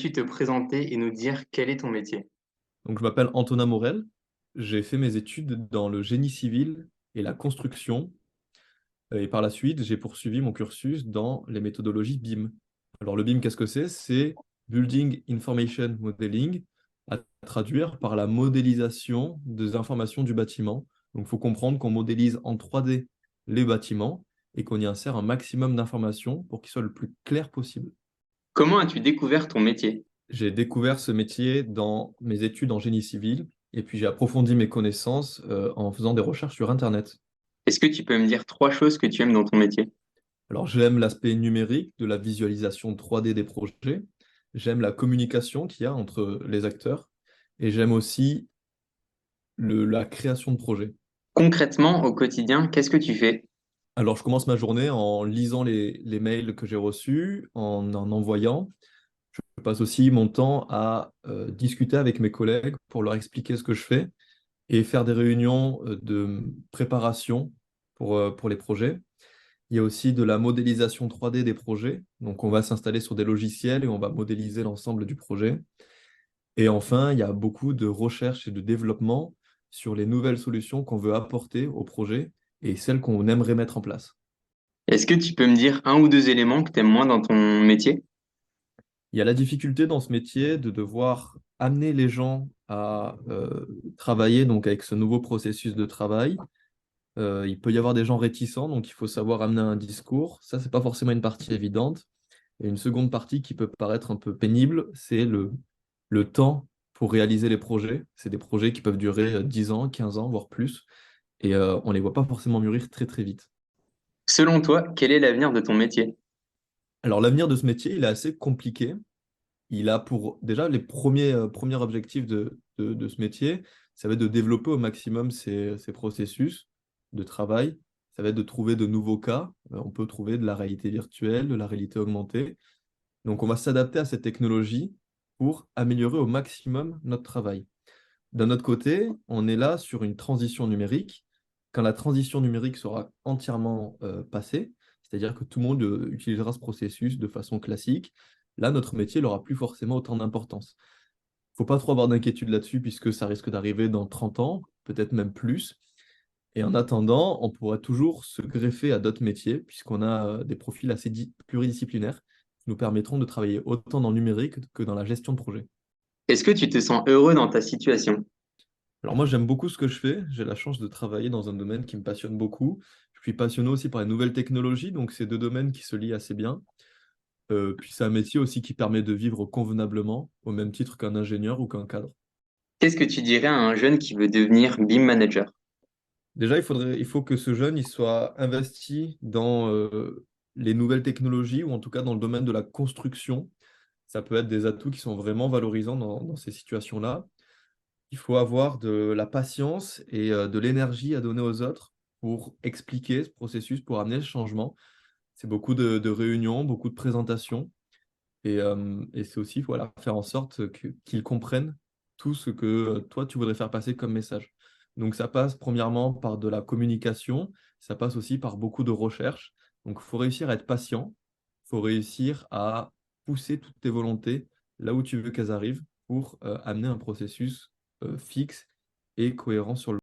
peux-tu te présenter et nous dire quel est ton métier? Donc, je m'appelle Antonin Morel. J'ai fait mes études dans le génie civil et la construction. Et par la suite, j'ai poursuivi mon cursus dans les méthodologies BIM. Alors, le BIM, qu'est-ce que c'est? C'est Building Information Modeling, à traduire par la modélisation des informations du bâtiment. Donc, il faut comprendre qu'on modélise en 3D les bâtiments et qu'on y insère un maximum d'informations pour qu'ils soient le plus clairs possible. Comment as-tu découvert ton métier? J'ai découvert ce métier dans mes études en génie civil et puis j'ai approfondi mes connaissances en faisant des recherches sur Internet. Est-ce que tu peux me dire 3 choses que tu aimes dans ton métier? Alors j'aime l'aspect numérique de la visualisation 3D des projets, j'aime la communication qu'il y a entre les acteurs et j'aime aussi la création de projets. Concrètement, au quotidien, qu'est-ce que tu fais? Alors je commence ma journée en lisant les mails que j'ai reçus, en envoyant. Je passe aussi mon temps à discuter avec mes collègues pour leur expliquer ce que je fais et faire des réunions de préparation pour les projets. Il y a aussi de la modélisation 3D des projets. Donc, on va s'installer sur des logiciels et on va modéliser l'ensemble du projet. Et enfin, il y a beaucoup de recherche et de développement sur les nouvelles solutions qu'on veut apporter au projet et celles qu'on aimerait mettre en place. Est-ce que tu peux me dire un ou 2 éléments que tu aimes moins dans ton métier? Il y a la difficulté dans ce métier de devoir amener les gens à travailler donc avec ce nouveau processus de travail. Il peut y avoir des gens réticents, donc il faut savoir amener un discours. Ça, c'est pas forcément une partie évidente. Et une seconde partie qui peut paraître un peu pénible, c'est le temps pour réaliser les projets. C'est des projets qui peuvent durer 10 ans, 15 ans, voire plus. Et on les voit pas forcément mûrir très très vite. Selon toi, quel est l'avenir de ton métier? Alors l'avenir de ce métier, il est assez compliqué. Il a pour déjà les premiers objectifs de ce métier, ça va être de développer au maximum ces processus de travail. Ça va être de trouver de nouveaux cas. On peut trouver de la réalité virtuelle, de la réalité augmentée. Donc, on va s'adapter à cette technologie pour améliorer au maximum notre travail. D'un autre côté, on est là sur une transition numérique. Quand la transition numérique sera entièrement passée, c'est-à-dire que tout le monde utilisera ce processus de façon classique, là, notre métier n'aura plus forcément autant d'importance. Il ne faut pas trop avoir d'inquiétude là-dessus, puisque ça risque d'arriver dans 30 ans, peut-être même plus. Et en attendant, on pourra toujours se greffer à d'autres métiers, puisqu'on a des profils assez pluridisciplinaires qui nous permettront de travailler autant dans le numérique que dans la gestion de projet. Est-ce que tu te sens heureux dans ta situation? Alors moi, j'aime beaucoup ce que je fais. J'ai la chance de travailler dans un domaine qui me passionne beaucoup. Je suis passionné aussi par les nouvelles technologies, donc c'est deux domaines qui se lient assez bien. Puis c'est un métier aussi qui permet de vivre convenablement, au même titre qu'un ingénieur ou qu'un cadre. Qu'est-ce que tu dirais à un jeune qui veut devenir BIM manager? Déjà, il faut que ce jeune il soit investi dans les nouvelles technologies, ou en tout cas dans le domaine de la construction. Ça peut être des atouts qui sont vraiment valorisants dans ces situations-là. Il faut avoir de la patience et de l'énergie à donner aux autres pour expliquer ce processus, pour amener le changement. C'est beaucoup de réunions, beaucoup de présentations. Et c'est aussi voilà, faire en sorte qu'ils comprennent tout ce que toi, tu voudrais faire passer comme message. Donc ça passe premièrement par de la communication, ça passe aussi par beaucoup de recherche. Donc il faut réussir à être patient, il faut réussir à pousser toutes tes volontés là où tu veux qu'elles arrivent pour amener un processus fixe et cohérent sur le